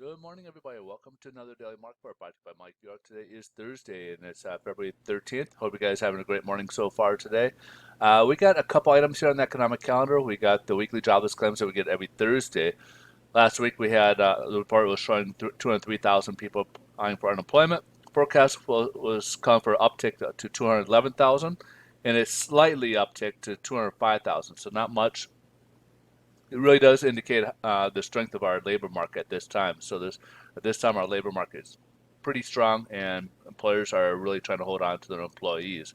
Good morning, everybody. Welcome to another Daily Market Report brought to you by Mike York. Today is Thursday, and it's February 13th. Hope you guys are having a great morning so far today. We got a couple items here on the economic calendar. We got the weekly jobless claims that we get every Thursday. Last week we had the report was showing 203,000 people applying for unemployment. Forecast was calling for uptick to 211,000, and it's slightly uptick to 205,000. So not much. It really does indicate the strength of our labor market at this time. So at this time, our labor market is pretty strong, and employers are really trying to hold on to their employees,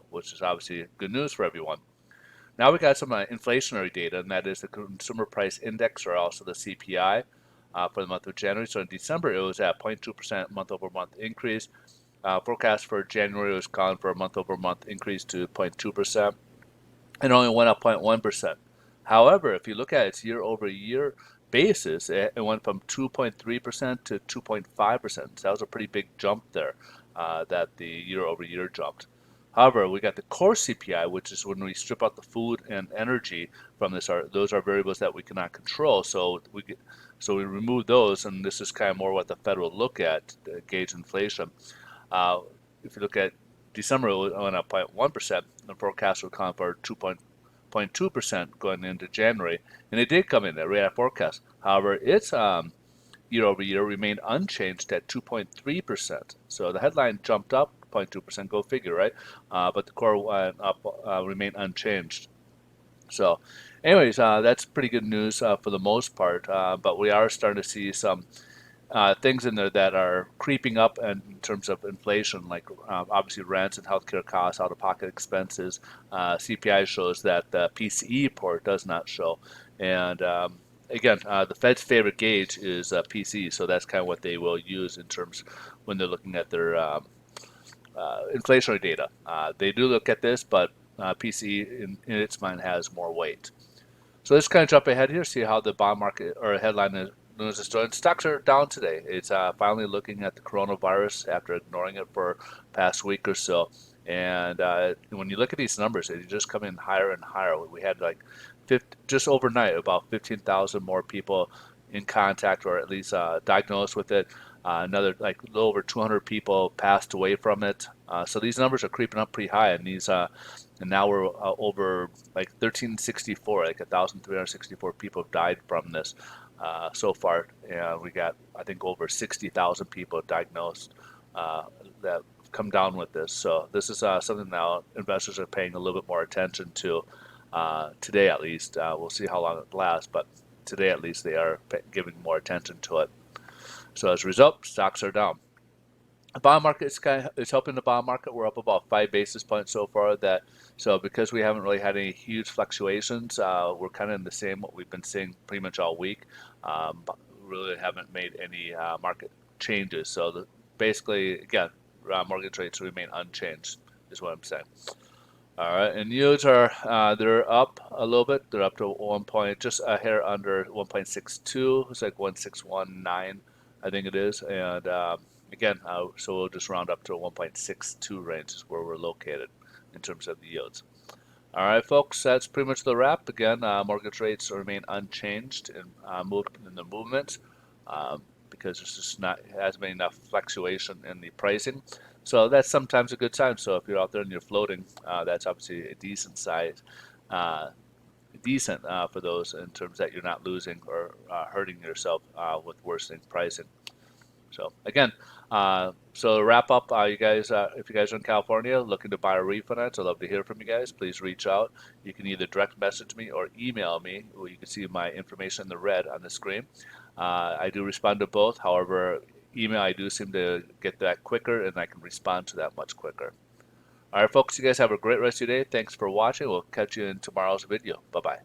which is obviously good news for everyone. Now we got some inflationary data, and that is the Consumer Price Index, or also the CPI, for the month of January. So in December, it was at 0.2% month-over-month increase. Forecast for January was calling for a month-over-month increase to 0.2%. It only went up 0.1%. However, if you look at its year-over-year basis, it went from 2.3% to 2.5%. So that was a pretty big jump there, that the year-over-year jumped. However, we got the core CPI, which is when we strip out the food and energy from this. Those are variables that we cannot control. So we remove those, and this is kind of more what the Fed will look at to gauge inflation. Uh, if you look at December, it went up 0.1%. The forecast will come for 2.2% going into January, and it did come in there right at forecast. However, its year over year remained unchanged at 2.3%. So the headline jumped up 0.2%, go figure, right? But the core went up, remained unchanged. So, anyways, that's pretty good news for the most part. But we are starting to see some things in there that are creeping up in terms of inflation, like obviously rents and healthcare costs, out-of-pocket expenses. CPI shows that the PCE report does not show. And again, the Fed's favorite gauge is PCE, so that's kind of what they will use in terms when they're looking at their inflationary data. They do look at this, but PCE in its mind has more weight. So let's kind of jump ahead here, see how the bond market or headline news is doing. Stocks are down today. It's finally looking at the coronavirus after ignoring it for past week or so. And when you look at these numbers, they just come in higher and higher. We had like just overnight about 15,000 more people in contact or at least diagnosed with it. Another like a little over 200 people passed away from it. So these numbers are creeping up pretty high, and now we're over like 1364, like 1,364 people have died from this so far, and we got I think over 60,000 people diagnosed that come down with this. So this is something now investors are paying a little bit more attention to today, at least. We'll see how long it lasts, but today at least they are giving more attention to it. So as a result, stocks are down. The bond market is helping the bond market. We're up about 5 basis points so far. So because we haven't really had any huge fluctuations, we're kind of in the same what we've been seeing pretty much all week. But really haven't made any market changes. So basically, again, mortgage rates remain unchanged, is what I'm saying. All right, and yields are they're up a little bit. They're up to 1 point, just a hair under 1.62. It's like 1.619, I think it is. And again, so we'll just round up to a 1.62 range is where we're located in terms of the yields. All right, folks, that's pretty much the wrap. Again, mortgage rates remain unchanged in the movement because there's just not hasn't been enough fluctuation in the pricing. So that's sometimes a good sign. So if you're out there and you're floating, that's obviously a decent size, uh, decent for those in terms that you're not losing or hurting yourself with worsening pricing. So again, so to wrap up, you guys, if you guys are in California looking to buy or refinance, I'd love to hear from you guys. Please reach out. You can either direct message me or email me. Or you can see my information in the red on the screen. I do respond to both. However, email I do seem to get that quicker, and I can respond to that much quicker. All right, folks, you guys have a great rest of your day. Thanks for watching. We'll catch you in tomorrow's video. Bye bye.